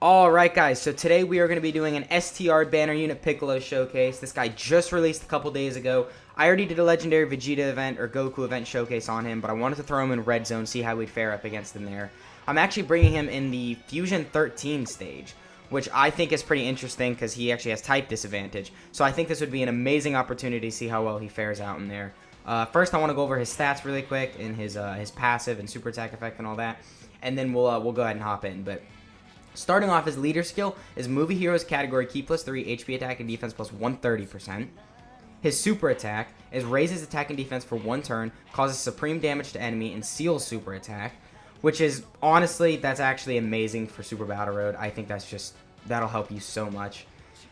Alright guys, so today we are going to be doing an STR banner unit Piccolo showcase. This guy just released a couple days ago. I already did a legendary Vegeta event or Goku event showcase on him, but I wanted to throw him in red zone, see how we'd fare up against him there. I'm actually bringing him in the Fusion 13 stage, which I think is pretty interesting because he actually has type disadvantage. So I think this would be an amazing opportunity to see how well he fares out in there. First I want to go over his stats really quick and his passive and super attack effect and all that, and then we'll go ahead and hop in. But starting off, his leader skill is Movie Heroes category Key plus 3, HP attack and defense plus 130%. His super attack is raises attack and defense for 1 turn, causes supreme damage to enemy, and seals super attack, which is, honestly, that's actually amazing for Super Battle Road. I think that'll help you so much.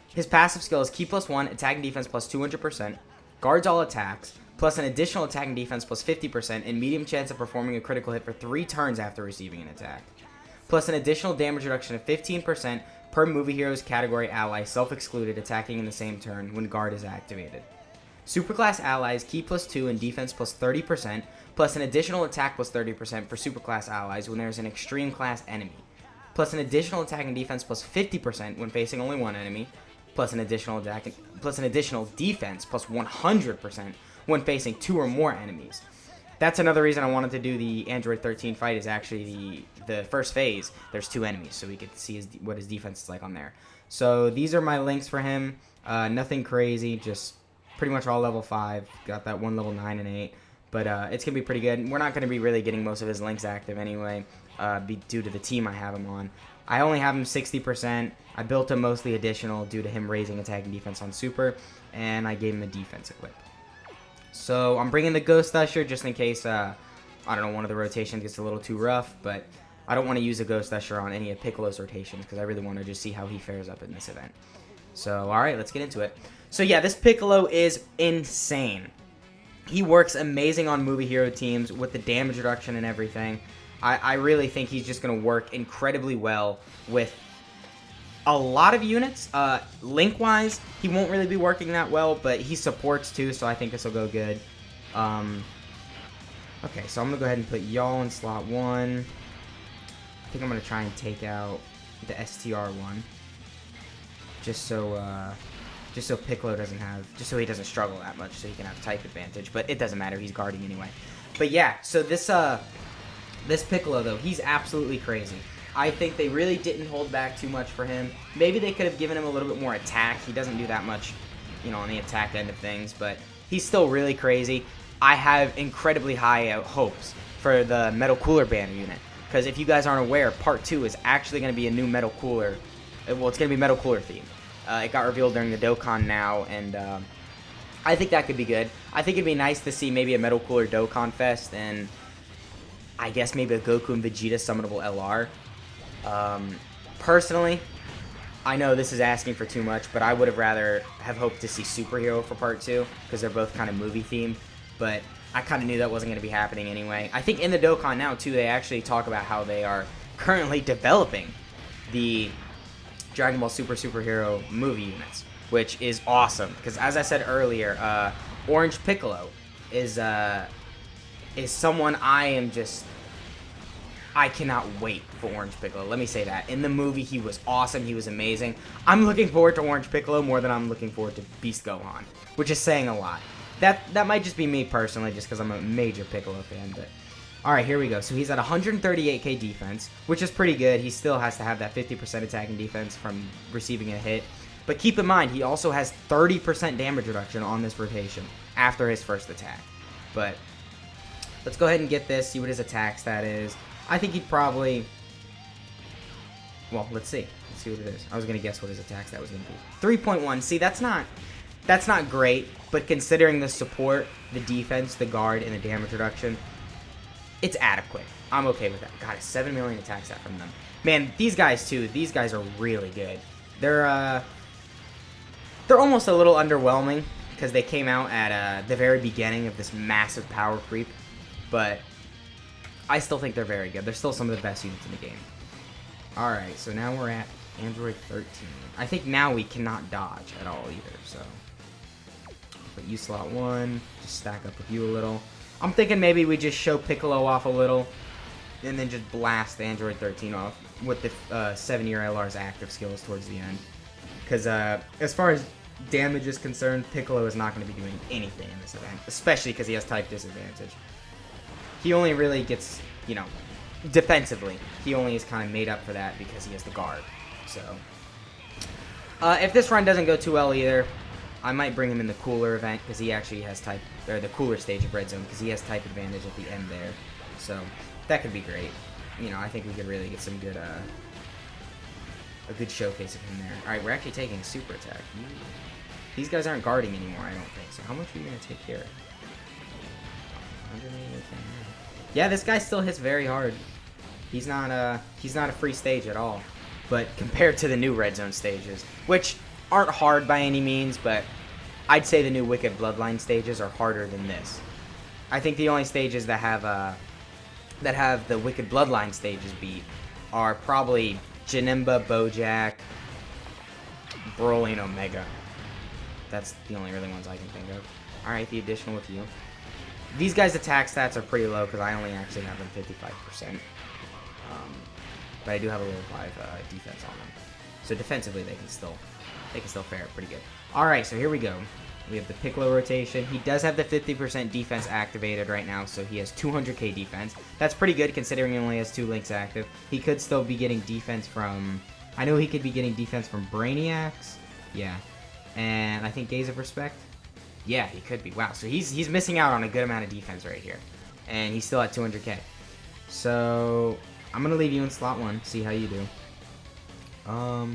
His passive skill is Key plus 1, attack and defense plus 200%, guards all attacks, plus an additional attack and defense plus 50%, and medium chance of performing a critical hit for 3 turns after receiving an attack, plus an additional damage reduction of 15% per Movie Heroes category ally self-excluded attacking in the same turn when guard is activated. Superclass allies Key plus 2 and defense plus 30%, plus an additional attack plus 30% for Superclass allies when there's an extreme class enemy, plus an additional attack and defense plus 50% when facing only one enemy, plus an additional defense plus 100% when facing 2 or more enemies. That's another reason I wanted to do the Android 13 fight, is actually the first phase. There's 2 enemies, so we get to see what his defense is like on there. So these are my links for him. Nothing crazy, just pretty much all level 5. Got that one level 9 and 8. But it's going to be pretty good. We're not going to be really getting most of his links active anyway, due to the team I have him on. I only have him 60%. I built him mostly additional due to him raising attack and defense on super, and I gave him a defense equip. So I'm bringing the Ghost Usher just in case, I don't know, one of the rotations gets a little too rough, but I don't want to use a Ghost Usher on any of Piccolo's rotations because I really want to just see how he fares up in this event. So, alright, let's get into it. So yeah, this Piccolo is insane. He works amazing on movie hero teams with the damage reduction and everything. I really think he's just going to work incredibly well with a lot of units. Link-wise, he won't really be working that well, but he supports too, so I think this will go good. Okay, so I'm going to go ahead and put y'all in slot 1. I think I'm going to try and take out the STR one. Just so Piccolo doesn't have, just so he doesn't struggle that much, so he can have type advantage. But it doesn't matter, he's guarding anyway. But yeah, so this Piccolo, though, he's absolutely crazy. I think they really didn't hold back too much for him. Maybe they could have given him a little bit more attack. He doesn't do that much, you know, on the attack end of things, but he's still really crazy. I have incredibly high hopes for the Metal Cooler banner unit, because if you guys aren't aware, Part 2 is actually going to be a new Metal Cooler. Well, it's going to be Metal Cooler theme. It got revealed during the Dokkan now, and I think that could be good. I think it'd be nice to see maybe a Metal Cooler Dokkan Fest, and I guess maybe a Goku and Vegeta summonable LR. Personally, I know this is asking for too much, but I would have rather have hoped to see Superhero for Part 2, because they're both kind of movie themed, but I kind of knew that wasn't going to be happening anyway. I think in the Dokkan now, too, they actually talk about how they are currently developing the Dragon Ball Superhero movie units, which is awesome, because as I said earlier, Orange Piccolo is someone I cannot wait for Orange Piccolo. Let me say that. In the movie, he was awesome. He was amazing. I'm looking forward to Orange Piccolo more than I'm looking forward to Beast Gohan, which is saying a lot. That might just be me personally, just because I'm a major Piccolo fan. But all right, here we go. So he's at 138k defense, which is pretty good. He still has to have that 50% attack and defense from receiving a hit. But keep in mind, he also has 30% damage reduction on this rotation after his first attack. But let's go ahead and get this, see what his attack stat is. I think he'd probably, well, let's see. Let's see what it is. I was going to guess what his attack stat was going to be. 3.1. See, that's not great, but considering the support, the defense, the guard, and the damage reduction, it's adequate. I'm okay with that. God, a 7 million attack stat from them. Man, these guys, too, these guys are really good. They're almost a little underwhelming, because they came out at the very beginning of this massive power creep, but I still think they're very good. They're still some of the best units in the game. Alright, so now we're at Android 13. I think now we cannot dodge at all either, so put you slot 1, just stack up with you a little. I'm thinking maybe we just show Piccolo off a little, and then just blast the Android 13 off with the 7-year LR's active skills towards the end. Because as far as damage is concerned, Piccolo is not going to be doing anything in this event, especially because he has type disadvantage. He only really gets, you know, defensively, he only is kind of made up for that because he has the guard. So, if this run doesn't go too well either, I might bring him in the cooler event because he actually has type, or the cooler stage of Red Zone because he has type advantage at the end there. So, that could be great. You know, I think we could really get some good, a good showcase of him there. Alright, we're actually taking a super attack. These guys aren't guarding anymore, I don't think. So, how much are you going to take here? 180, yeah, this guy still hits very hard. He's not a free stage at all. But compared to the new Red Zone stages, which aren't hard by any means, but I'd say the new Wicked Bloodline stages are harder than this. I think the only stages that have the Wicked Bloodline stages beat are probably Janemba, Bojack, Broly, and Omega. That's the only really ones I can think of. Alright, the additional with you. These guys' attack stats are pretty low because I only actually have them 55%. But I do have a level 5 defense on them. So defensively, they can still fare pretty good. Alright, so here we go. We have the Piccolo rotation. He does have the 50% defense activated right now, so he has 200k defense. That's pretty good considering he only has 2 links active. He could still be getting defense from... I know he could be getting defense from Brainiacs. Yeah. And I think Gaze of Respect. Yeah, he could be. Wow, so he's missing out on a good amount of defense right here. And he's still at 200k. So, I'm going to leave you in slot 1, see how you do. I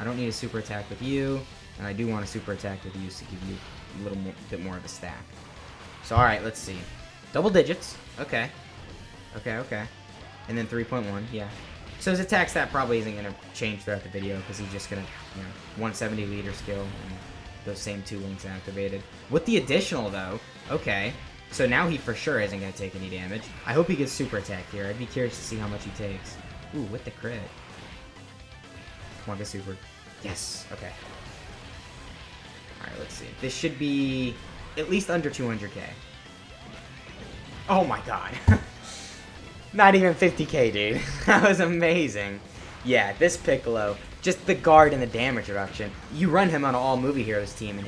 don't need a super attack with you. And I do want a super attack with you to give you a little bit more of a stack. So, alright, let's see. Double digits. Okay. Okay. And then 3.1, yeah. So his attack stat probably isn't going to change throughout the video because he's just going to, 170 leader skill and those same 2 links activated. With the additional, though, okay. So now he for sure isn't going to take any damage. I hope he gets super attack here. I'd be curious to see how much he takes. Ooh, with the crit. Come on, get super. Yes, okay. Alright, let's see. This should be at least under 200k. Oh my god. Not even 50k, dude. That was amazing. Yeah, this Piccolo, just the guard and the damage reduction. You run him on an all movie heroes team, and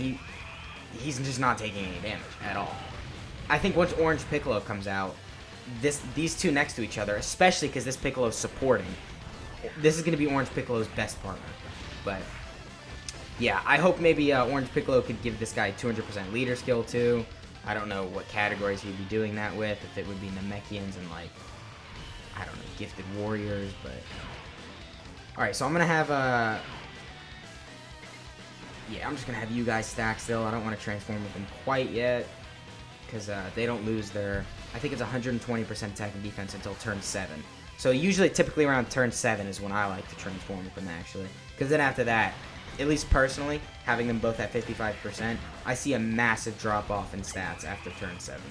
he's just not taking any damage at all. I think once Orange Piccolo comes out, these two next to each other, especially because this Piccolo's supporting, this is going to be Orange Piccolo's best partner. But yeah, I hope maybe Orange Piccolo could give this guy 200% leader skill too. I don't know what categories he'd be doing that with, if it would be Namekians and like, I don't know, Gifted Warriors, but... Alright, so I'm going to have, yeah, I'm just going to have you guys stack still. I don't want to transform with them quite yet, because they don't lose their... I think it's 120% attack and defense until turn 7. So usually, typically around turn 7 is when I like to transform with them, actually. Because then after that, at least personally, having them both at 55%, I see a massive drop-off in stats after turn 7.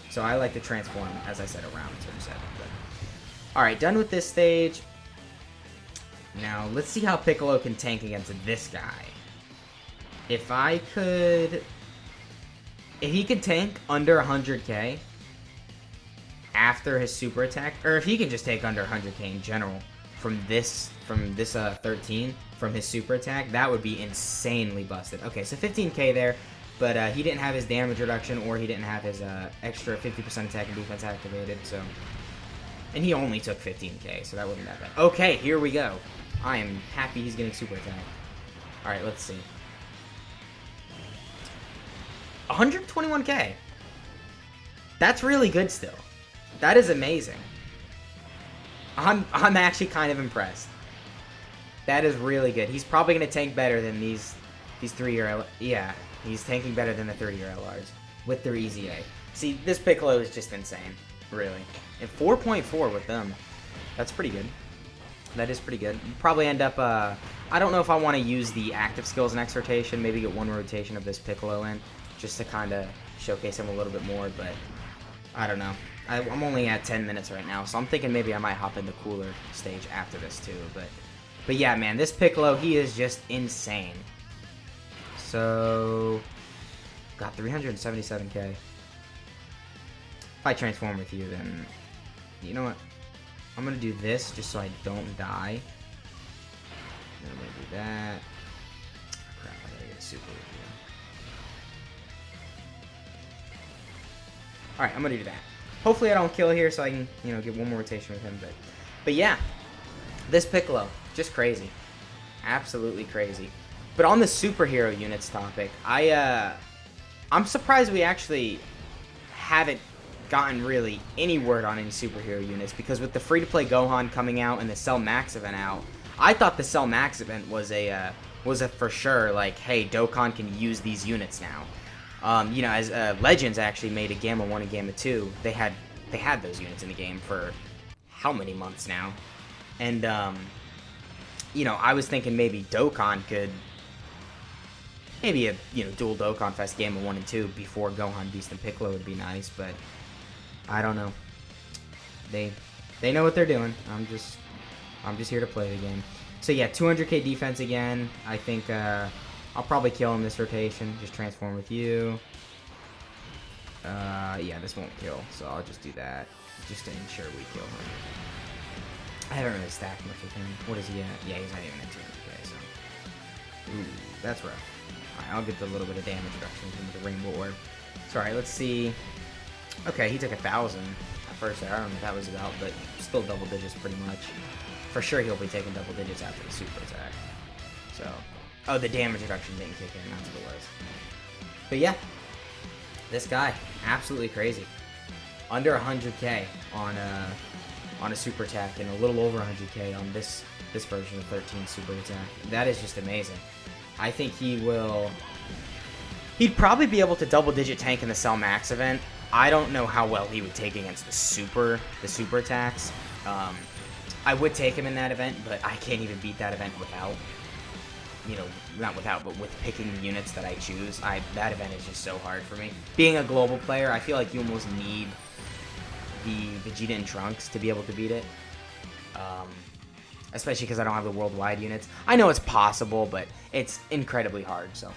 So I like to transform, as I said, around turn 7. Alright, done with this stage. Now, let's see how Piccolo can tank against this guy. If he could tank under 100k after his super attack, or if he can just take under 100k in general from this 13, from his super attack, that would be insanely busted. Okay, so 15k there, but he didn't have his damage reduction, or he didn't have his extra 50% attack and defense activated, so... And he only took 15k, so that wasn't that bad. Okay, here we go. I am happy he's getting super attack. Alright, let's see. 121k. That's really good still. That is amazing. I'm actually kind of impressed. That is really good. He's probably going to tank better than these 3-year... Yeah, he's tanking better than the 30-year LRs with their easy A. See, this Piccolo is just insane. Really. And 4.4 with them. That's pretty good. That is pretty good. You probably end up, I don't know if I want to use the active skills and exhortation, maybe get one rotation of this Piccolo in, just to kind of showcase him a little bit more, but I don't know. I'm only at 10 minutes right now, so I'm thinking maybe I might hop in the cooler stage after this too, but yeah, man, this Piccolo, he is just insane. So, got 377k. If I transform with you, then, you know what? I'm going to do this just so I don't die. And I'm going to do that. Oh, crap, I got to get a super review. Alright, I'm going to do that. Hopefully I don't kill here so I can, you know, get one more rotation with him. But yeah, this Piccolo, just crazy. Absolutely crazy. But on the superhero units topic, I'm surprised we actually haven't gotten really any word on any superhero units, because with the free-to-play Gohan coming out and the Cell Max event out, I thought the Cell Max event was a for sure, like, hey, Dokkan can use these units now. You know, as Legends actually made a Gamma 1 and Gamma 2, they had those units in the game for how many months now? And, you know, I was thinking maybe Dokkan could, maybe a, you know, dual Dokkan Fest Gamma 1 and 2 before Gohan, Beast, and Piccolo would be nice, but I don't know. They know what they're doing. I'm just here to play the game. So yeah, 200k defense again. I think I'll probably kill him this rotation. Just transform with you. Yeah, this won't kill, so I'll just do that, just to ensure we kill him. I haven't really stacked much with him. What is he at? Yeah, he's not even at 200k, so. Ooh, that's rough. Alright, I'll get the little bit of damage reduction from the Rainbow Orb. So, alright, let's see. Okay, he took 1,000 at first there. I don't know what that was about, but still double digits pretty much. For sure he'll be taking double digits after the super attack. So, oh, the damage reduction didn't kick in, that's what it was. But yeah, this guy, absolutely crazy. Under 100k on a super attack, and a little over 100k on this version of 13 super attack. That is just amazing. I think he'd probably be able to double digit tank in the Cell Max event. I don't know how well he would take against the super attacks. I would take him in that event, but I can't even beat that event without, you know, not without, but with picking the units that I choose. That event is just so hard for me. Being a global player, I feel like you almost need the Vegeta and Trunks to be able to beat it. Especially because I don't have the worldwide units. I know it's possible, but it's incredibly hard, so.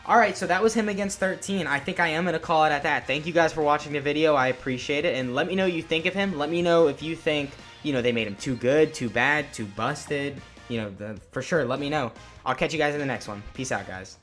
Alright, so that was him against 13. I think I am going to call it at that. Thank you guys for watching the video. I appreciate it. And let me know what you think of him. Let me know if you think, you know, they made him too good, too bad, too busted. You know, for sure, let me know. I'll catch you guys in the next one. Peace out, guys.